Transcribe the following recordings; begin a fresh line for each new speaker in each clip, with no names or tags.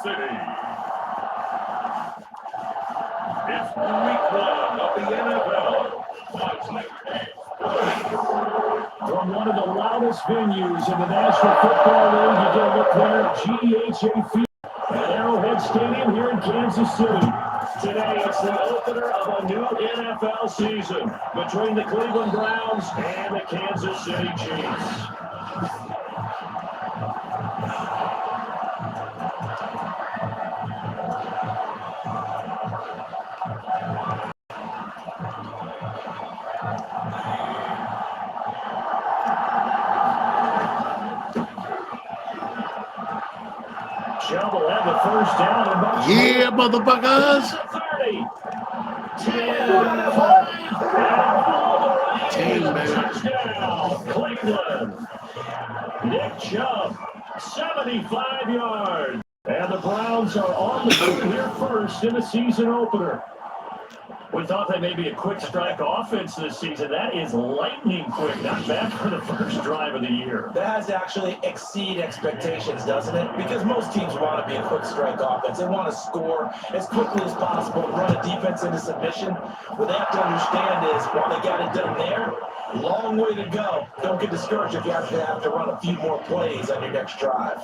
City. It's week 1 of the NFL.
From one of the loudest venues in the National Football League, you get a look there at GEHA Field at Arrowhead Stadium here in Kansas City. Today, it's the opener of a new NFL season between the Cleveland Browns and the Kansas City Chiefs. Chubb will have the first down and about
Yeah, motherfuckers.
30.
10, baby.
Touchdown, Cleveland. Nick Chubb, 75 yards. And the Browns are on the board here first in the season opener. We thought they may be a quick strike offense this season. That is lightning quick. Not bad for the first drive of the year.
That has to actually exceed expectations, doesn't it? Because most teams want to be a quick strike offense. They want to score as quickly as possible, run a defense into submission. What they have to understand is, while they got it done there, long way to go. Don't get discouraged if you have to run a few more plays on your next drive.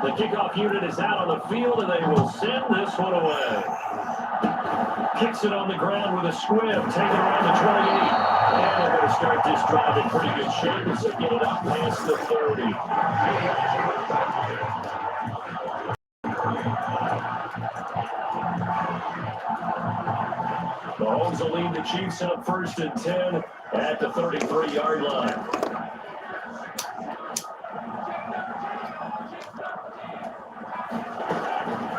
The kickoff unit is out on the field, and they will send this one away. Kicks it on the ground with a squib, taken around the 28. And they're going to start this drive in pretty good shape as they get it up past the 30. Mahomes will lead the Chiefs up 1st and 10 at the 33-yard line.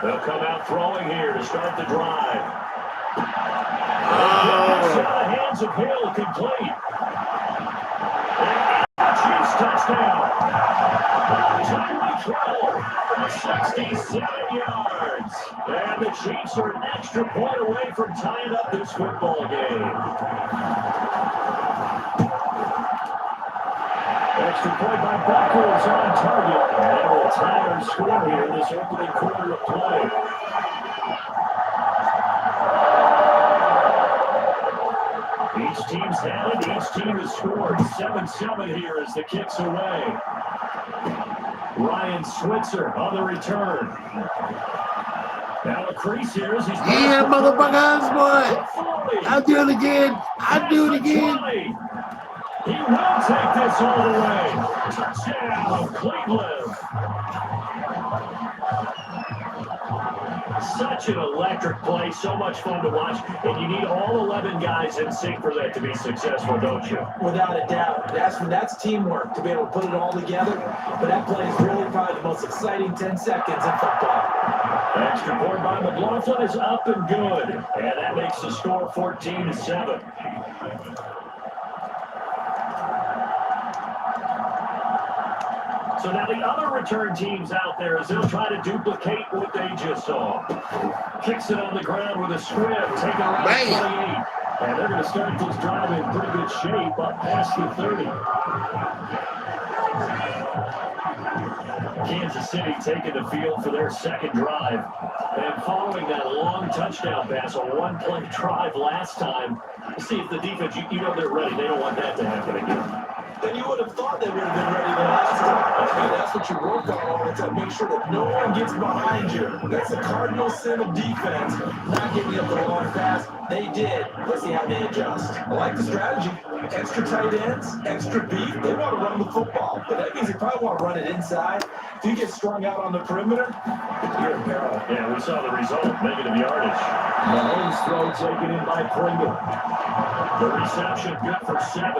They'll come out throwing here to start the drive. Pass in the hands of Hill, complete. Chiefs touchdown. Timely throw, 67 yards. And the Chiefs are an extra point away from tying up this football game. Extra point by Buckles on target. And will tie our score here in this opening quarter of play. Each team's had it. Each team has scored 7-7 here as the kick's away. Ryan Switzer on the return. Now a crease here as he's...
Yeah, motherfuckers, boy. I'll do it again. I'll do it again.
He will take this all the way. Touchdown, Cleveland. Such an electric play, so much fun to watch, and you need all 11 guys in sync for that to be successful, don't you?
Without a doubt. That's teamwork to be able to put it all together, but that play is really probably the most exciting 10 seconds in football.
Extra point by McLaughlin is up and good, and that makes the score 14-7. So now the other return teams out there as they'll try to duplicate what they just saw. Kicks it on the ground with a squib, taking around 28. And they're going to start this drive in pretty good shape up past the 30. Kansas City taking the field for their second drive. And following that long touchdown pass, a one-play drive last time, see if the defense, you know they're ready. They don't want that to happen again.
Then you would have thought they would have been ready the last time. I mean, that's what you work on all the time. Make sure that no one gets behind you. That's the cardinal sin of defense. Not giving up the long pass. They did. Let's see how they adjust. I like the strategy. Extra tight ends, extra beef. They want to run the football. But that means they probably want to run it inside. If you get strung out on the perimeter, you're in peril.
Yeah, we saw the result. Negative yardage. Mahomes throw taken in by Pringle. The reception good for 7.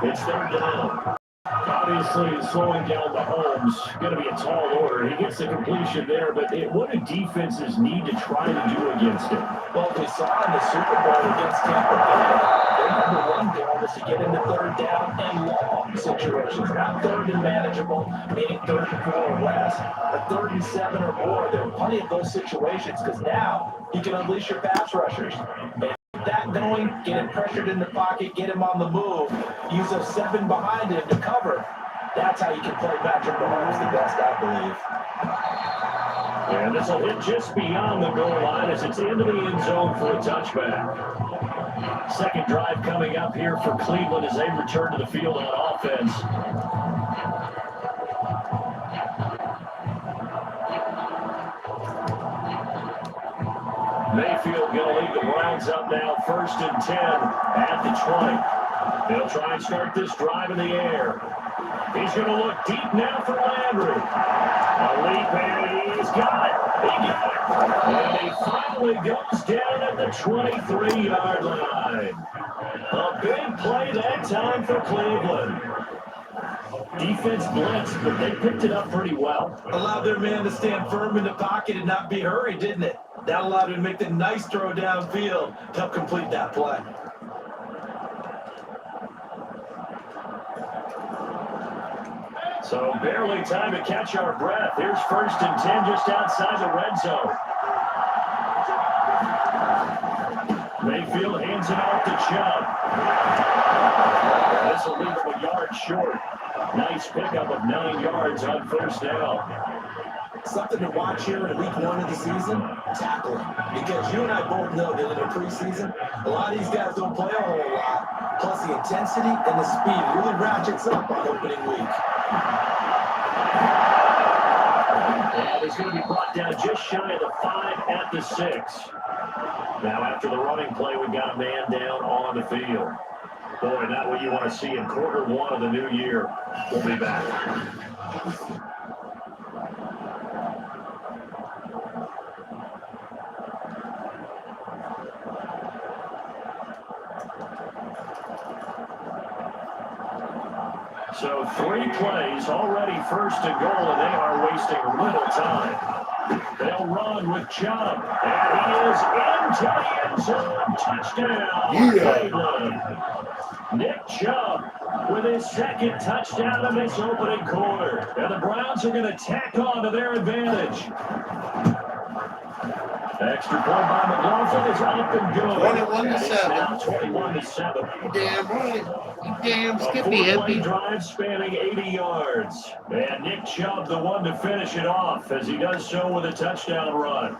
It's 3rd down. Obviously, slowing down Mahomes going to be a tall order. He gets the completion there, but what do defenses need to try to do against it?
Well, we saw in the Super Bowl against Tampa Bay, their number one goal was to get into 3rd down and long situations, not 3rd and manageable, meaning 3rd and 4 or less, but 3rd and 7 or more. There are plenty of those situations because now you can unleash your pass rushers. And get that going, get him pressured in the pocket, get him on the move, use a 7 behind him to cover. That's how you can play Patrick Mahomes the best, I believe.
And this will hit just beyond the goal line as it's into the end zone for a touchback. Second drive coming up here for Cleveland as they return to the field on offense. Mayfield going to lead the Browns up now, 1st and 10 at the 20. They'll try and start this drive in the air. He's going to look deep now for Landry. A leap, and he's got it. He got it. And he finally goes down at the 23-yard line. A big play that time for Cleveland. Defense blitzed, but they picked it up pretty well.
Allowed their man to stand firm in the pocket and not be hurried, didn't it? That allowed him to make the nice throw downfield to help complete that play.
So barely time to catch our breath. Here's 1st and 10 just outside the red zone. Mayfield hands it off to Chubb. This will leave him a yard short. Nice pickup of 9 yards on 1st down.
Something to watch here in week 1 of the season, tackling. Because you and I both know that in the preseason, a lot of these guys don't play a whole lot. Plus the intensity and the speed really ratchets up on opening week.
And he's going to be brought down just shy of the 5 at the 6. Now after the running play, we've got a man down on the field. Boy, not what you want to see in quarter 1 of the new year. We'll be back. So 3 plays, already 1st and goal, and they are wasting little time. They'll run with Chubb, and he is into the end zone. Touchdown, Cleveland. Nick Chubb with his 2nd touchdown in this opening quarter. And the Browns are going to tack on to their advantage. Extra point by McLaughlin is up and good.
21-7.
21-7.
Damn right. Damn Skippy.
A 4-play drive spanning 80 yards. And Nick Chubb, the one to finish it off, as he does so with a touchdown run.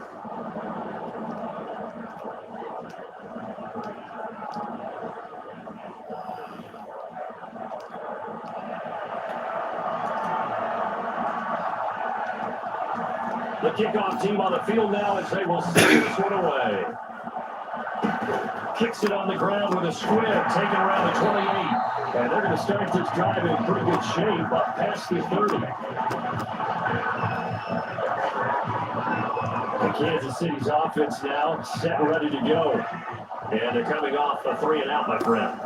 The kickoff team on the field now as they will send this one away. Kicks it on the ground with a squib, taken around the 28. And they're going to start this drive in pretty good shape, up past the 30. And Kansas City's offense now set and ready to go. And they're coming off a 3-and-out, my friend.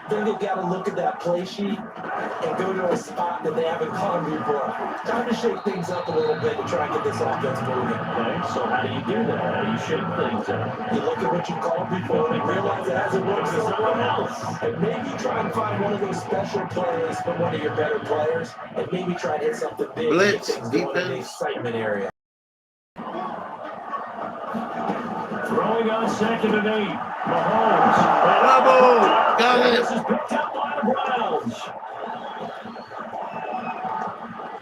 Then they've got to look at that play sheet and go to a spot that they haven't called before. Time to shake things up a little bit to try and get this offense moving.
Okay, so how do you do that? How do you shake things up?
You look at what you called before and realize it hasn't worked for someone else. And maybe try and find one of those special plays from one of your better players, and maybe try to hit something big.
Blitz,
and get things going in the excitement area.
Throwing on 2nd and 8. Mahomes.
Bravo! Got it.
This is picked up by the Browns.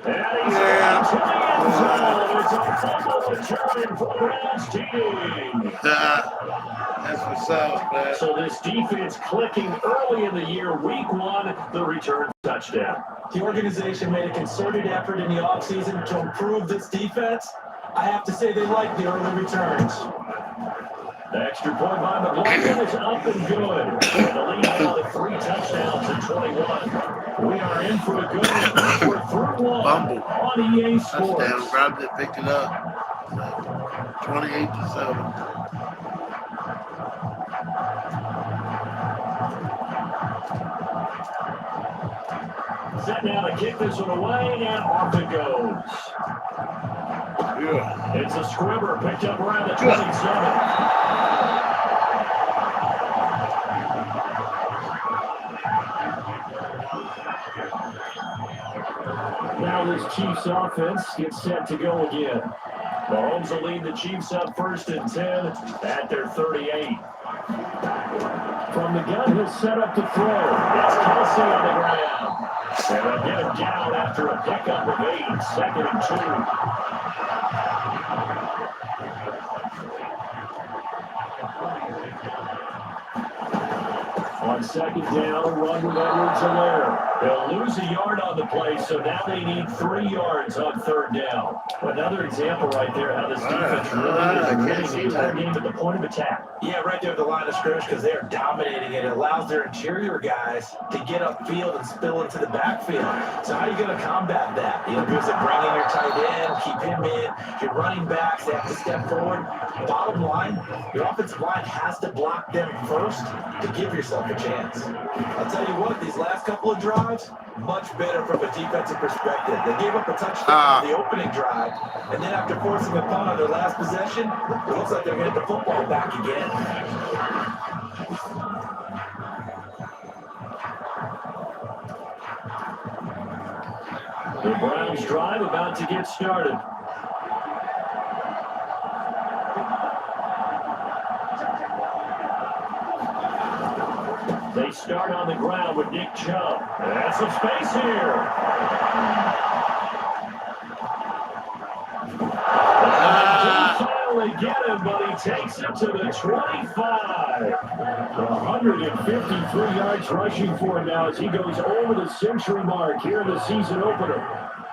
And he's out to the end zone. It's a fumble return for the Browns team.
That's what's up, man.
So this defense clicking early in the year, week 1, the return touchdown.
The organization made a concerted effort in the offseason to improve this defense. I have to say they like the early returns.
The extra point by McLaughlin is up and good. And the lead now to 3 touchdowns in 21. We are in for a good one. We're through 1
Bumble.
on EA Sports.
Touchdown, grabbed it, picked it up. 28-7.
Set now to kick this one away, and off it goes.
Yeah.
It's a squibber picked up around the 27. Now this Chiefs offense gets set to go again. Mahomes will lead the Chiefs up 1st and 10 at their 38. From the gun, he'll set up to throw. It's Kelsey on the ground. And they'll get him down after a pickup of 8, 2nd and 2. On 2nd down, a run with Edwards-Helaire. They'll lose a yard on the play, so now they need 3 yards on 3rd down. Another example right there how this defense really is winning the entire game at the point of attack.
Yeah, right there at the line of scrimmage because they're dominating it. It allows their interior guys to get upfield and spill into the backfield. So how are you going to combat that? You know, because they bring in your tight end, keep him in. Your running backs, they have to step forward. Bottom line, your offensive line has to block them first to give yourself a chance. I'll tell you what, these last couple of drives, much better from a defensive perspective. They gave up a touchdown on the opening drive, and then after forcing a punt on their last possession, it looks like they're going to get the football back again.
The Browns drive about to get started. They start on the ground with Nick Chubb. That's some space here. Finally get him, but he takes it to the 25. 153 yards rushing for him now as he goes over the century mark here in the season opener.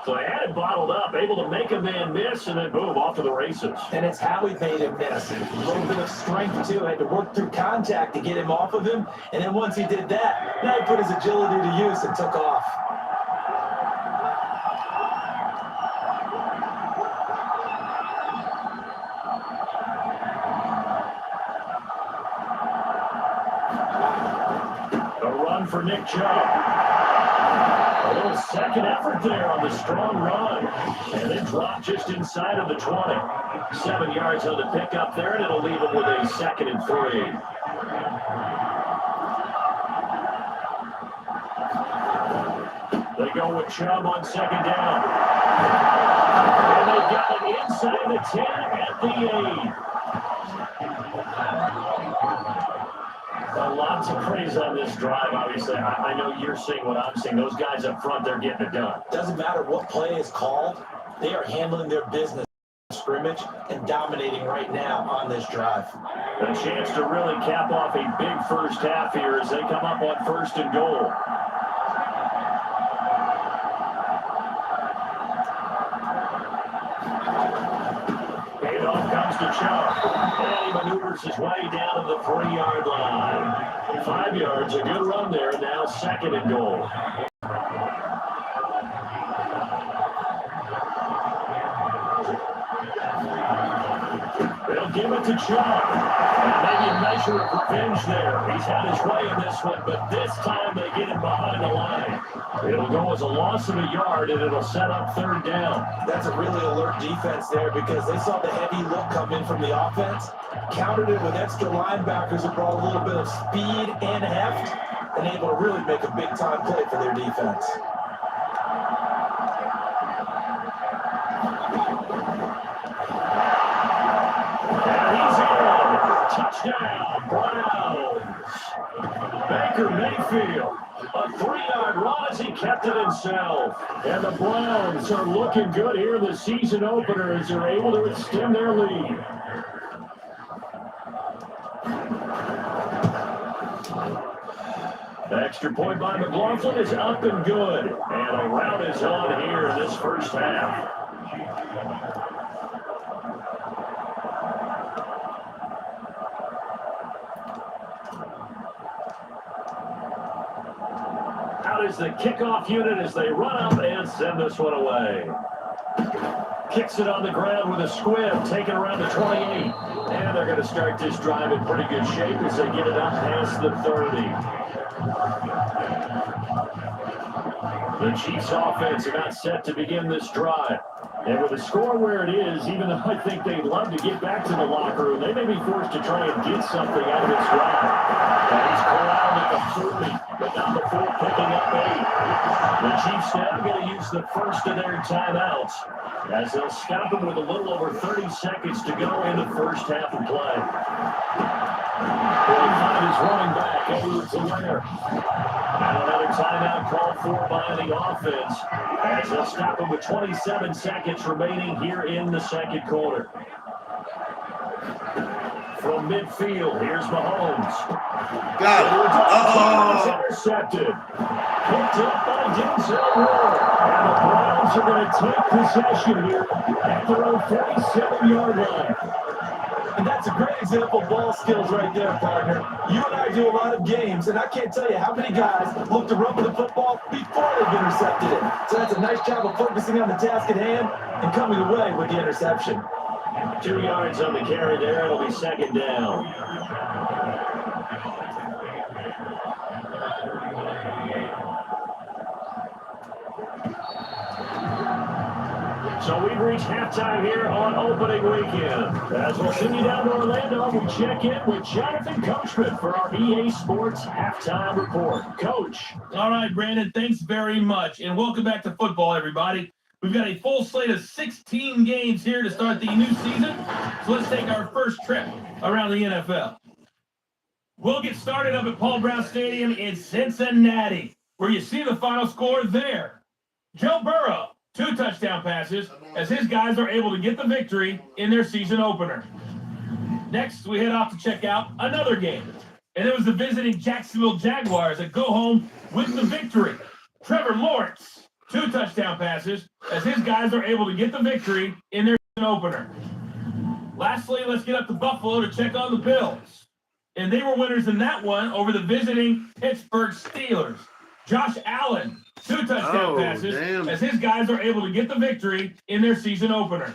So they had it bottled up, able to make a man miss, and then boom, off to the races.
And it's how he made him miss. A little bit of strength, too. Had to work through contact to get him off of him. And then once he did that, now he put his agility to use and took off.
A run for Nick Chubb. A little second effort there on the strong run. And it dropped just inside of the 20. 7 yards on the pickup there, and it'll leave him with a 2nd and 3. They go with Chubb on 2nd down. And they've got it inside the 10 at the 8. A lot to praise on this drive, obviously. I know you're seeing what I'm seeing. Those guys up front, they're getting it done.
Doesn't matter what play is called. They are handling their business scrimmage and dominating right now on this drive.
A chance to really cap off a big first half here as they come up on 1st and goal. Handoff comes to Chubb. And he maneuvers his way down to the 3-yard line. 5 yards, a good run there. Now 2nd and goal. They'll give it to Chubb. And maybe a measure of revenge there. He's had his way in this one, but this time they get him behind the line. It'll go as a loss of a yard, and it'll set up 3rd down.
That's a really alert defense there because they saw the heavy look come in from the offense, countered it with extra linebackers that brought a little bit of speed and heft, and able to really make a big-time play for their defense.
Touchdown, Browns. Baker Mayfield, a 3-yard run as he kept it himself. And the Browns are looking good here in the season opener as they're able to extend their lead. The extra point by McLaughlin is up and good. And a rout is on here in this first half. Is the kickoff unit as they run up and send this one away. Kicks it on the ground with a squib, taken around the 28. And they're going to start this drive in pretty good shape as they get it up past the 30. The Chiefs offense about set to begin this drive. And with the score where it is, even though I think they'd love to get back to the locker room, they may be forced to try and get something out of this drive. And he's corralled at the 30, but not before picking up 8. The Chiefs now going to use the first of their timeouts as they'll stop them with a little over 30 seconds to go in the first half of play. He'll find his running back, Edwards Alaire. And another timeout called for by the offense as they'll stop him with 27 seconds remaining here in the second quarter. From midfield, here's Mahomes.
Got it. Uh-oh.
Intercepted. Picked up by Denzel Ward. And the Browns are going to take possession here at their own 47-yard line.
And that's a great example of ball skills right there, partner. You and I do a lot of games, and I can't tell you how many guys look to run with the football before they've intercepted it. So that's a nice job of focusing on the task at hand and coming away with the interception.
2 yards on the carry there. It'll be second down. So we've reached halftime here on opening weekend. As we'll send you down to Orlando, we check in with Jonathan Coachman for our EA Sports halftime report. Coach.
All right, Brandon, thanks very much. And welcome back to football, everybody. We've got a full slate of 16 games here to start the new season. So let's take our first trip around the NFL. We'll get started up at Paul Brown Stadium in Cincinnati, where you see the final score there. Joe Burrow, 2 touchdown passes, as his guys are able to get the victory in their season opener. Next, we head off to check out another game. And it was the visiting Jacksonville Jaguars that go home with the victory. Trevor Lawrence, 2 touchdown passes, as his guys are able to get the victory in their season opener. Lastly, let's get up to Buffalo to check on the Bills. And they were winners in that one over the visiting Pittsburgh Steelers. Josh Allen, 2 touchdown passes, as his guys are able to get the victory in their season opener.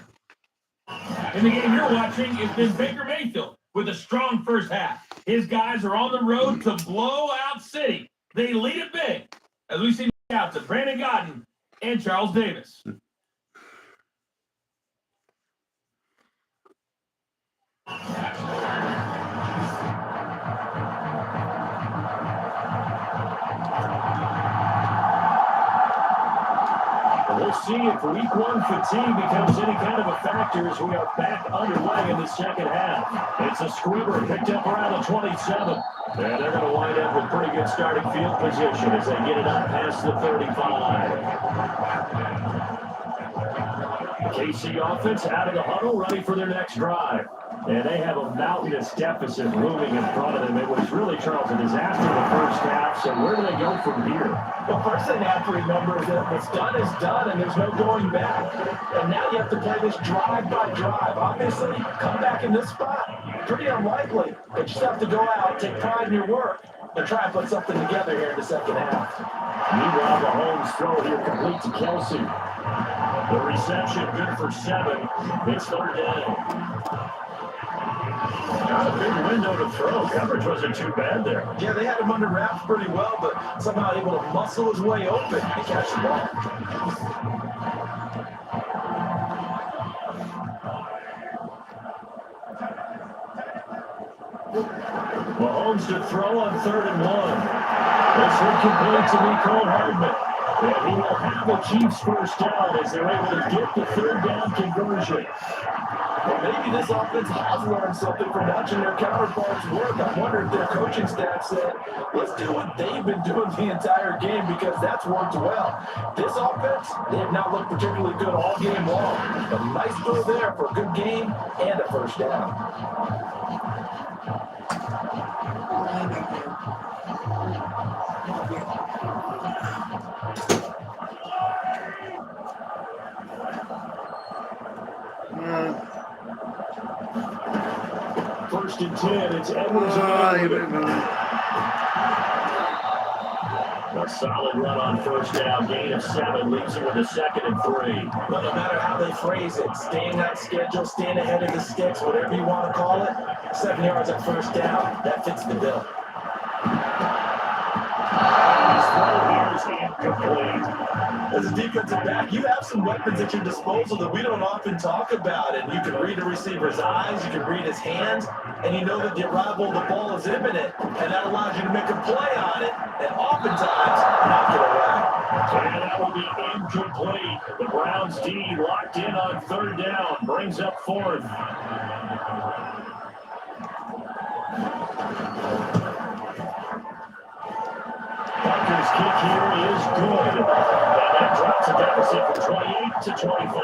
In the game you're watching, it's been Baker Mayfield with a strong first half. His guys are on the road to Blowout City. They lead it big, as we see out to Brandon Godden and Charles Davis.
We'll see if week 1 fatigue becomes any kind of a factor as we are back underway in the second half. It's a squibber picked up around the 27. And they're going to wind up with pretty good starting field position as they get it up past the 35. The KC offense out of the huddle, ready for their next drive. And they have a mountainous deficit looming in front of them. It was really, Charles, a disaster in the first half. So where do they go from here?
The first thing you have to remember is that what's done is done, and there's no going back. And now you have to play this drive by drive. Obviously, come back in this spot, pretty unlikely. But you just have to go out, take pride in your work, and try and put something together here in the second half.
Meanwhile, the Mahomes throw here complete to Kelsey. The reception good for 7. It's third down. Not a big window to throw. Coverage wasn't too bad there.
Yeah, they had him under wraps pretty well, but somehow able to muscle his way open and catch the ball.
Mahomes to throw on 3rd and 1. This one complete to Mecole Hardman. And he will have the Chiefs first down as they're able to get the 3rd down conversion.
Well, maybe this offense has learned something from watching their counterparts work. I wonder if their coaching staff said, let's do what they've been doing the entire game because that's worked well. This offense, they have not looked particularly good all game long. But nice throw there for a good game and a first down.
First and 10, it's Edwards. A solid run on first down, gain of 7, leaves him with a 2nd and 3.
But no matter how they phrase it, staying on schedule, staying ahead of the sticks, whatever you want to call it, 7 yards at first down, that fits the bill.
Incomplete.
As a defensive back, you have some weapons at your disposal that we don't often talk about, and you can read a receiver's eyes, you can read his hands, and you know that the arrival of the ball is imminent, and that allows you to make a play on it, and oftentimes knock it away.
And that will be incomplete. The Browns D locked in on 3rd down, brings up 4th. Parker's kick here is good. And that drops the deficit from 28 to 25.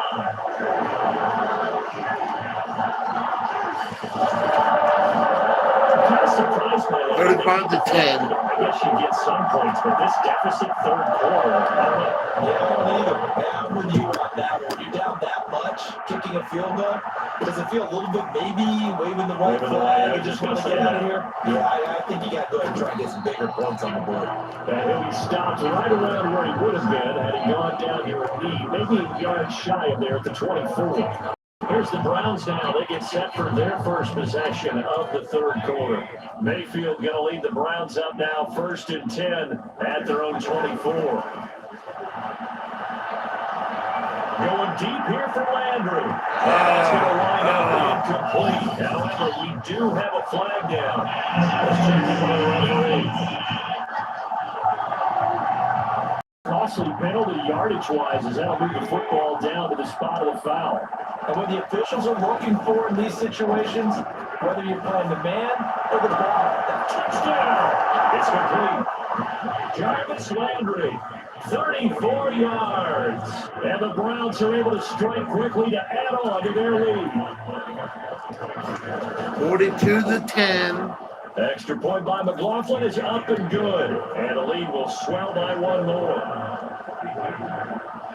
Kind of surprised by that.
35 to 10.
I guess you get some points, but this deficit third quarter, I don't know.
Yeah, I don't either. Yeah, I'm with you on that. When you're down that much, kicking a field goal, does it feel a little bit maybe waving the white flag and just want to get out of here? Yeah, I think you got to go ahead and try and get some bigger points on the board.
And he'll be stopped right around where he would have been had he gone down here at need, maybe a yard shy of there at the 24. Here's the Browns now. They get set for their first possession of the third quarter. Mayfield going to lead the Browns up now, 1st and 10 at their own 24. Going deep here for Landry. That's going to wind up incomplete. However, we do have a flag down. Let's check in with the referee. Costly penalty yardage-wise as that'll move the football down to the spot of the foul.
And what the officials are looking for in these situations, whether you're playing the man or the ball,
Touchdown! It's complete. Jarvis Landry, 34 yards. And the Browns are able to strike quickly to add on to their lead.
42 to 10.
Extra point by McLaughlin is up and good. And the lead will swell by one more.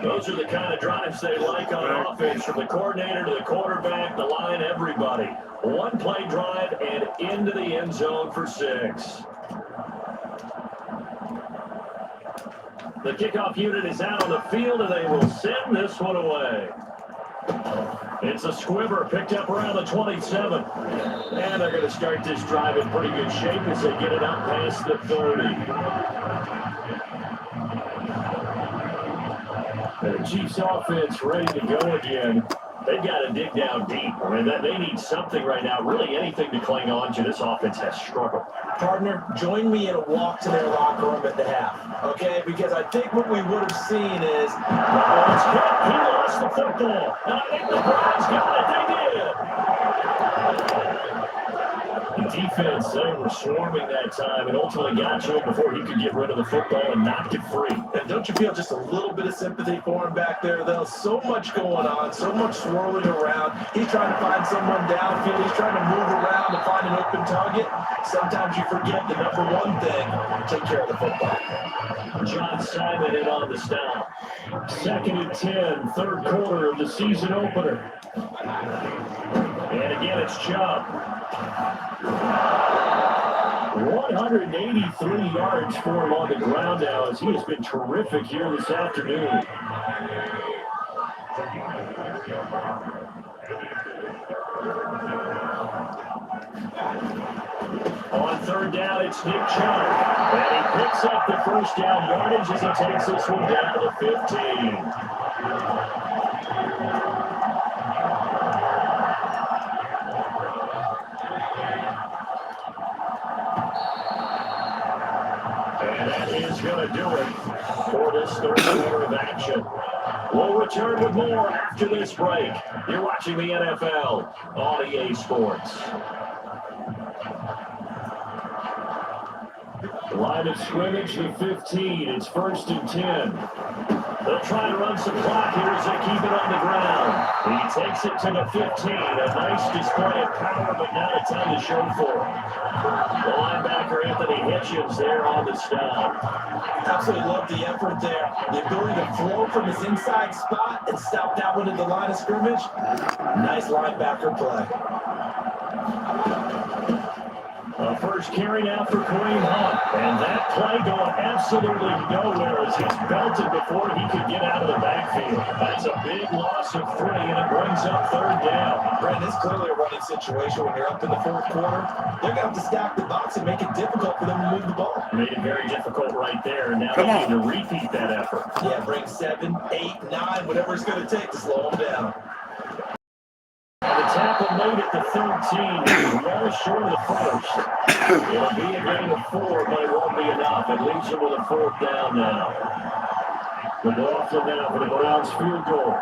Those are the kind of drives they like on offense, from the coordinator to the quarterback, the line, everybody. One play drive and into the end zone for 6. The kickoff unit is out on the field, and they will send this one away. It's a squibber picked up around the 27. And they're going to start this drive in pretty good shape as they get it up past the 30. The Chiefs offense ready to go again. They've got to dig down deep. I mean, they need something right now, really anything to cling on to. This offense has struggled.
partner, join me in a walk to their locker room at the half, okay? Because I think what we would have seen is...
He lost the football, and I think the Browns got it. They did. The defense, they were swarming that time and ultimately got to him before he could get rid of the football and knocked it free.
And don't you feel just a little bit of sympathy for him back there, though? So much going on, so much swirling around. He's trying to find someone downfield. He's trying to move around to find an open target. Sometimes you forget the number one thing, take care of the football.
John Simon in on the stop. 2nd and 10, third quarter of the season opener. And again, it's Chubb. 183 yards for him on the ground now, as he has been terrific here this afternoon. On third down, it's Nick Chubb. And he picks up the first down yardage as he takes this one down to the 15. And that is going to do it for this third quarter of action. We'll return with more after this break. You're watching the NFL on EA Sports. Line of scrimmage to 15. It's 1st and 10. They'll try to run some clock here as they keep it on the ground. He takes it to the 15. A nice display of power, but not a ton to show for it. The linebacker, Anthony Hitchens, there on the stop.
Absolutely love the effort there. The ability to flow from his inside spot and stop that one at the line of scrimmage. Nice linebacker play.
First carry now for Kareem Hunt. And that play going absolutely nowhere as he's belted before he could get out of the backfield. That's a big loss of 3, and it brings up third down.
Brandon, it's clearly a running situation when you're up in the fourth quarter. They're going to have to stack the box and make it difficult for them to move the ball.
Made it very difficult right there, and now they need to repeat that effort.
Yeah, bring 7, 8, 9, whatever it's going to take to slow them down.
And the tackle made at the 13. Well short of the first. It'll be a gain of 4, but it won't be enough. It leaves them with a 4th down now. McLaughlin now for the Browns field goal.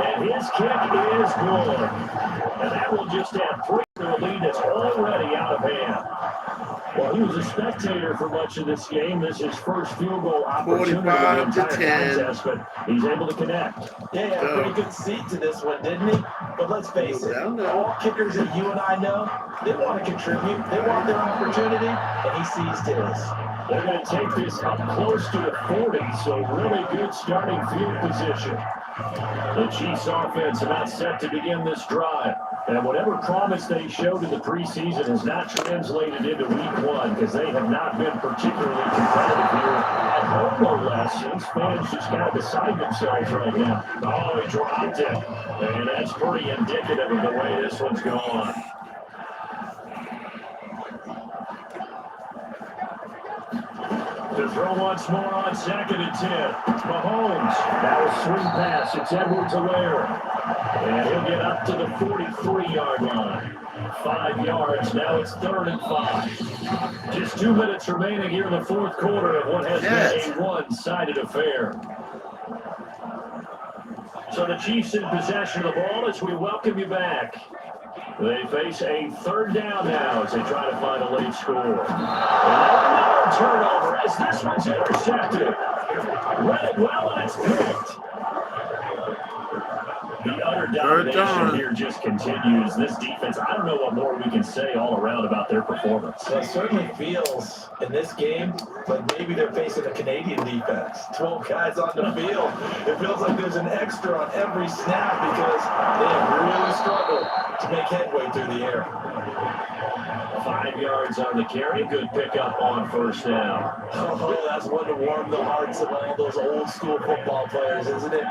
And his kick is good. And that will just add 3 to a lead that's already out of hand. Well, he was a spectator for much of this game. This is his first field goal opportunity in the
45 to
entire
10.
contest, but he's able to connect.
Yeah, he had a pretty good seat to this one, didn't he? But let's face it,
Down there.
all kickers that you and I know, they want to contribute. They want their opportunity, and he seized his.
They're going to take this up close to the 40, so really good starting field position. The Chiefs offense about set to begin this drive. And whatever promise they showed in the preseason has not translated into week 1 because they have not been particularly competitive here at home, no less. Since fans just kind of beside themselves right now. Oh, he dropped it. And that's pretty indicative of the way this one's going. To throw once more on 2nd and 10. Mahomes. Now a swing pass. It's Edwards-Helaire. And he'll get up to the 43-yard line. 5 yards. Now it's 3rd and 5. Just 2 minutes remaining here in the 4th quarter of what has been a one-sided affair. So the Chiefs in possession of the ball as we welcome you back. They face a 3rd down now as they try to find a late score. And another turnover as this one's intercepted. Read it well and it's picked. The utter domination here just continues. This defense, I don't know what more we can say all around about their performance.
Well, it certainly feels in this game like maybe they're facing a Canadian defense. 12 guys on the field. It feels like there's an extra on every snap because they have really struggled to make headway through the air.
5 yards on the carry. Good pickup on 1st down.
Oh, that's one to warm the hearts of all those old school football players, isn't it?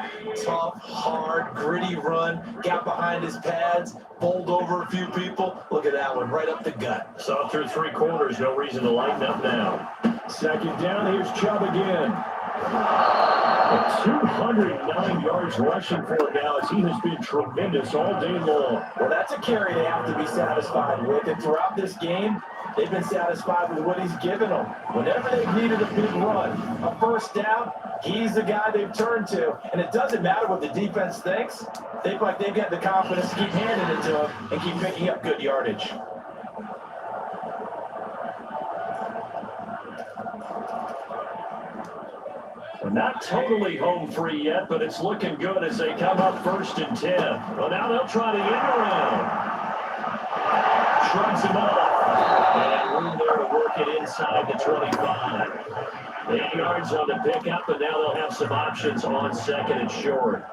Tough, hard, gritty run. Got behind his pads, bowled over a few people. Look at that one, right up the gut.
Saw through 3 quarters. No reason to lighten up now. 2nd down. Here's Chubb again. 209 yards rushing for him now as he has been tremendous all day long.
Well, that's a carry they have to be satisfied with. And throughout this game, they've been satisfied with what he's given them. Whenever they've needed a big run, a 1st down, he's the guy they've turned to. And it doesn't matter what the defense thinks. They feel like they've got the confidence to keep handing it to him and keep picking up good yardage.
Not totally home free yet, but it's looking good as they come up 1st and 10. Well, now they'll try to end around. Shrugs him off. And room there to work it inside the 25. 8 yards on the pickup, and now they'll have some options on 2nd and short.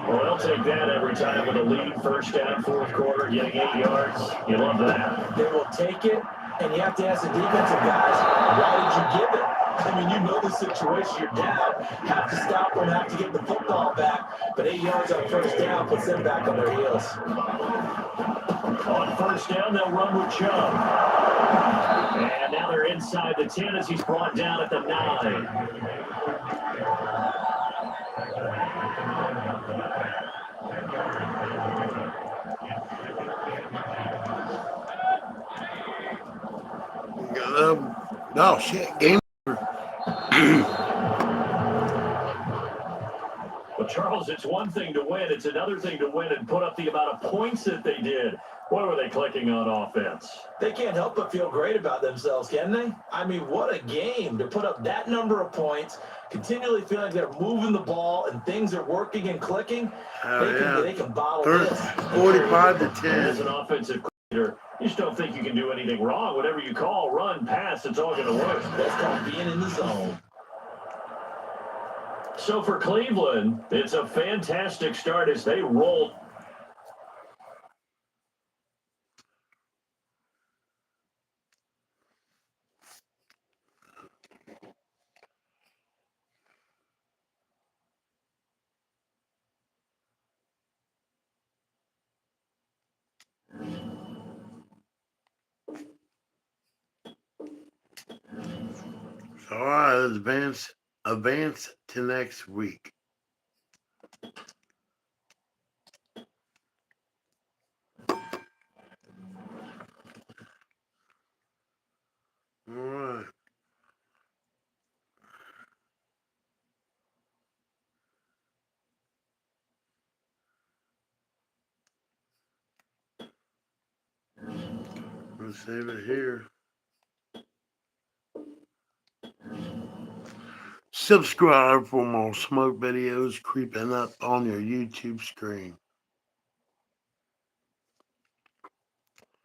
Well, they'll take that every time with a lead. 1st down, 4th quarter, getting 8 yards. You love that.
They will take it, and you have to ask the defensive guys, why did you give it? I mean, you know the situation. You're down. Have to stop them, have to get the football back. But 8 yards on 1st down puts them back on their heels.
On 1st down, they'll run with Chubb. And now they're inside the 10 as he's brought down at the 9.
Oh, shit. Game.
Well, Charles, it's one thing to win. It's another thing to win and put up the amount of points that they did. What were they clicking on offense?
They can't help but feel great about themselves, can they? I mean, what a game to put up that number of points, continually feel like they're moving the ball and things are working and clicking. They can bottle this.
45 to 10.
As an offensive coordinator, you just don't think you can do anything wrong. Whatever you call, run, pass, it's all going to work.
That's called being in the zone.
So for Cleveland, it's a fantastic start as they roll.
All right, let's advance to next week. All right. to save it here. Subscribe for more smoke videos creeping up on your YouTube screen.